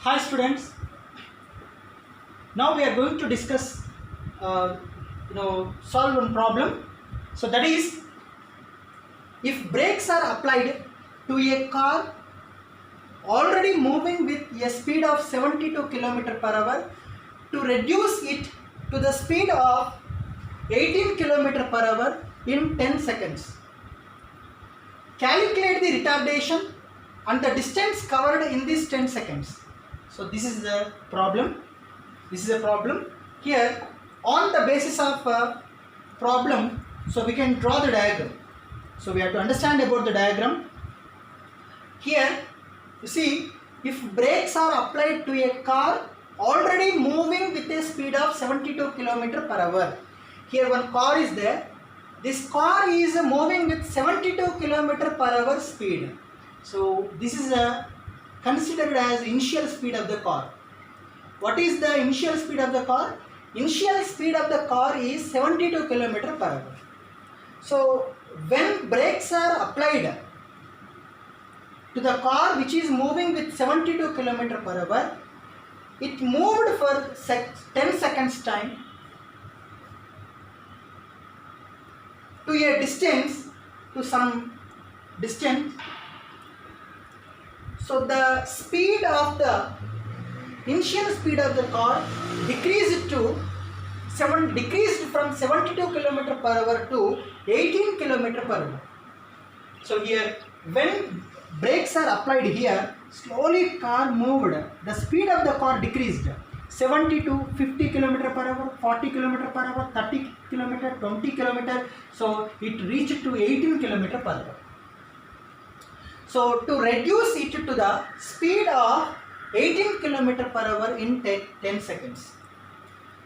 Hi students, now we are going to discuss solve one problem. So that is, if brakes are applied to a car already moving with a speed of 72 km per hour, to reduce it to the speed of 18 km per hour in 10 seconds. Calculate the retardation and the distance covered in this 10 seconds. So this is the problem. This is a problem. Here, on the basis of a problem, so we can draw the diagram. So we have to understand about the diagram. Here, you see, if brakes are applied to a car already moving with a speed of 72 km per hour. Here one car is there. This car is moving with 72 km per hour speed. So this is considered as initial speed of the car. What is the initial speed of the car? Initial speed of the car is 72 km per hour. So when brakes are applied to the car which is moving with 72 km per hour, it moved for 10 seconds time to a distance, to some distance. So the speed of the initial speed of the car decreased from 72 km per hour to 18 km per hour. So here, when brakes are applied here, slowly car moved. The speed of the car decreased. 70 to 50 km per hour, 40 km per hour, 30 km, 20 km. So it reached to 18 km per hour. So to reduce it to the speed of 18 km per hour in 10 seconds.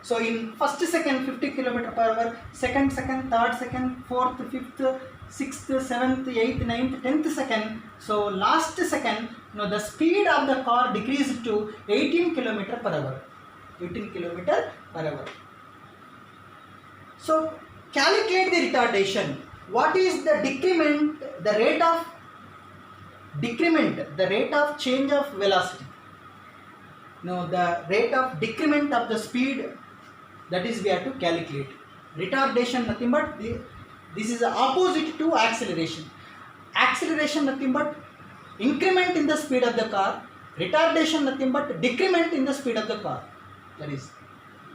So in first second 50 km per hour, second, third second, fourth, fifth, sixth, seventh, eighth, ninth, 10th second. So last second, the speed of the car decreased to 18 km per hour. 18 km per hour. So calculate the retardation. What is the decrement, the rate of decrement, the rate of change of velocity? The rate of decrement of the speed, that is we have to calculate. Retardation nothing but this is opposite to acceleration. Acceleration nothing but increment in the speed of the car. Retardation nothing but decrement in the speed of the car. That is.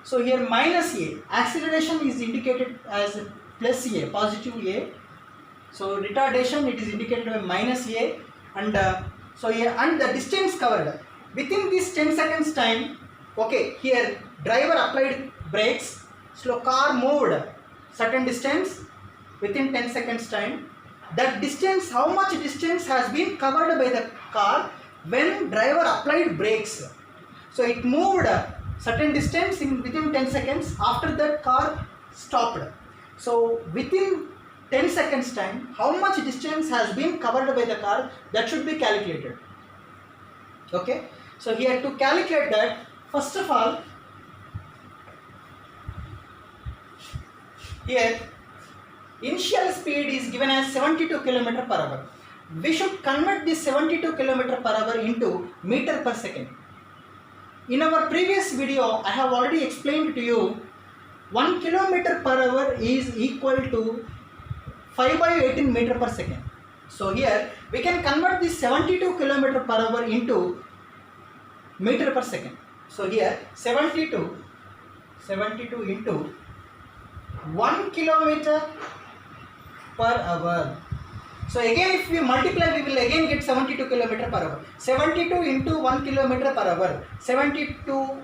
So here minus A. Acceleration is indicated as plus A, positive A. So retardation it is indicated by minus A, and so here and the distance covered within this 10 seconds time. Okay, here driver applied brakes, slow car moved certain distance within 10 seconds time. That distance, how much distance has been covered by the car when driver applied brakes? So it moved certain distance within 10 seconds. After that car stopped. So within 10 seconds time, how much distance has been covered by the car, that should be calculated. Okay. So here to calculate that, first of all, here initial speed is given as 72 km per hour. We should convert this 72 km per hour into meter per second. In our previous video, I have already explained to you 1 km per hour is equal to 5/18 meter per second. So here we can convert this 72 km per hour into meter per second. So here 72 into 1 km per hour. So again if we multiply, we will again get 72 km per hour. 72 into 1 km per hour. 72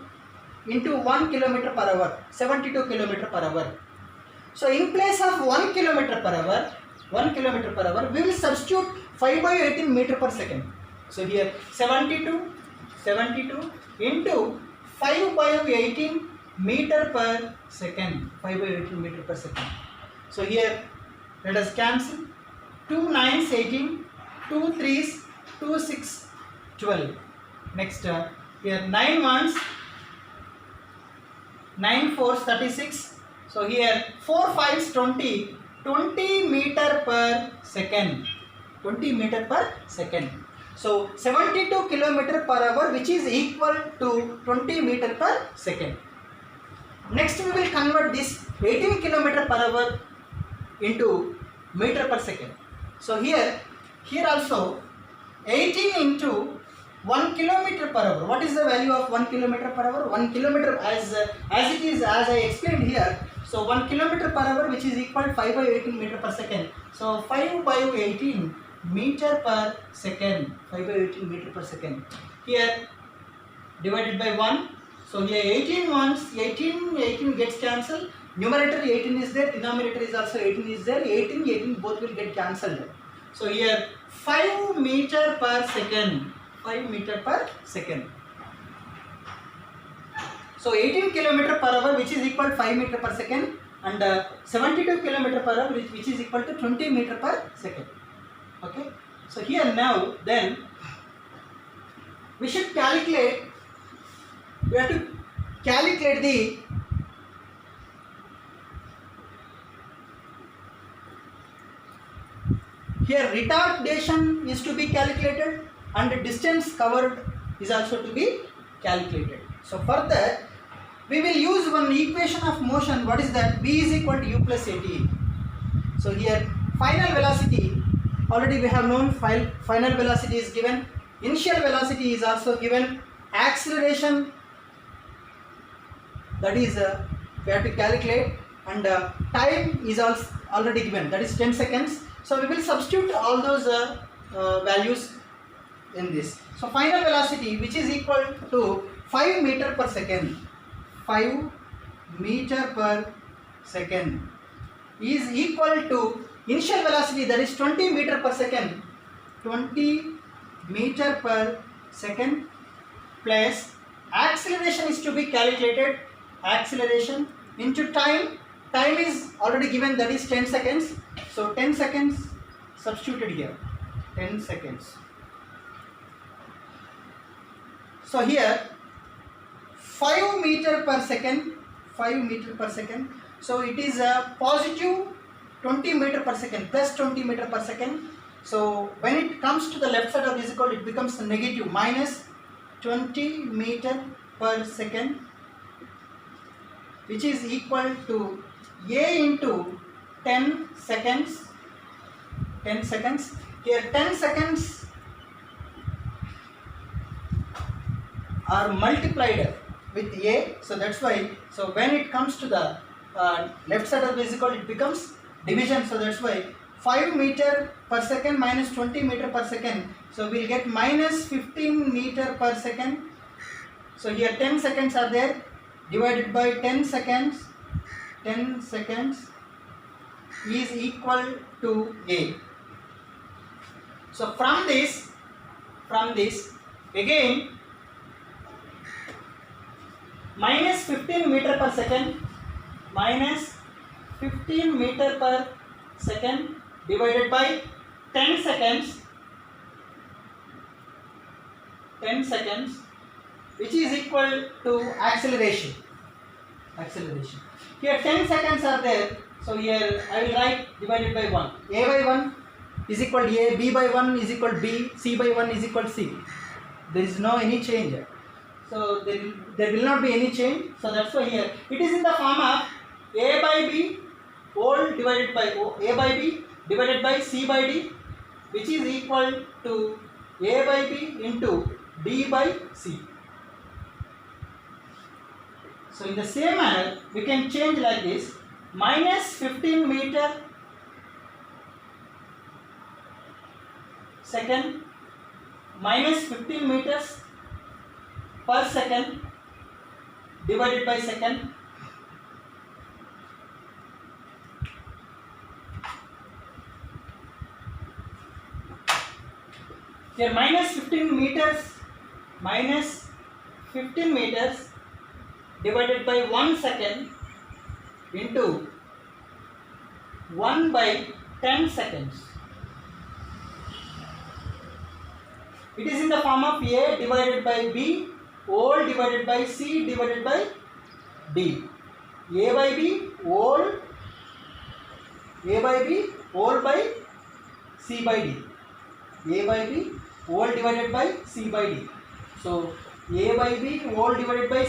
into 1 km per hour. 72 km per hour. So in place of 1 km per hour, we will substitute 5/18 meter per second. So here 72 into 5/18 meter per second. 5/18 meter per second. So here let us cancel. 2 9s 18, 2 3s 2 6 12. Next here 9 1s 9 4s 36. So here 4 5s 20 meter per second. 20 meter per second. So 72 kilometer per hour, which is equal to 20 meter per second. Next we will convert this 18 kilometer per hour into meter per second. So here also 18 into 1 kilometer per hour. What is the value of 1 kilometer per hour? 1 kilometer as it is, as I explained here. So 1 kilometer per hour, which is equal to 5 by 18 meter per second. So 5 by 18 meter per second. 5 by 18 meter per second. Here divided by 1. So here 18 once, 18 gets cancelled. Numerator 18 is there, denominator is also 18 is there. 18 both will get cancelled. So here 5 meter per second. 5 meter per second. So 18 kilometer per hour, which is equal to 5 meter per second, and 72 kilometer per hour, which is equal to 20 meter per second. Okay. So here now then we should calculate. We have to calculate the here retardation is to be calculated and the distance covered is also to be calculated. So for that we will use one equation of motion. What is that? V is equal to u plus at. So here final velocity, already we have known final velocity is given, initial velocity is also given, acceleration, that is we have to calculate, and time is also already given, that is 10 seconds. So we will substitute all those values in this. So final velocity, which is equal to 5 meter per second, 5 meter per second is equal to initial velocity, that is 20 meter per second, 20 meter per second, plus acceleration is to be calculated, acceleration into time is already given, that is 10 seconds. So 10 seconds substituted here, 10 seconds. So here 5 meter per second, 5 meter per second. So it is a positive 20 meter per second plus 20 meter per second. So when it comes to the left side of this equal, it becomes negative, minus 20 meter per second, which is equal to A into 10 seconds. 10 seconds. Here 10 seconds are multiplied with A. So that's why, so when it comes to the left side of the equal, it becomes division. So that's why 5 meter per second minus 20 meter per second. So we'll get minus 15 meter per second. So here 10 seconds are there, divided by 10 seconds. 10 seconds is equal to A. So from this again minus 15 meter per second, minus 15 meter per second divided by 10 seconds, 10 seconds, which is equal to acceleration. Acceleration. Here 10 seconds are there. So here I will write divided by 1. A by 1 is equal to A, B by 1 is equal to B, C by 1 is equal to C. There is no any change. So there will not be any change. So that's why here it is in the form of A by B whole divided by A by B divided by C by D, which is equal to A by B into D by C. So in the same manner we can change like this, minus 15 meter second minus 15 meters per second divided by second here minus 15 meters divided by 1 second into 1 by 10 seconds. It is in the form of A divided by B whole divided by C divided by D. A by B whole by C by D. A by B whole divided by c by d. So a by b whole divided by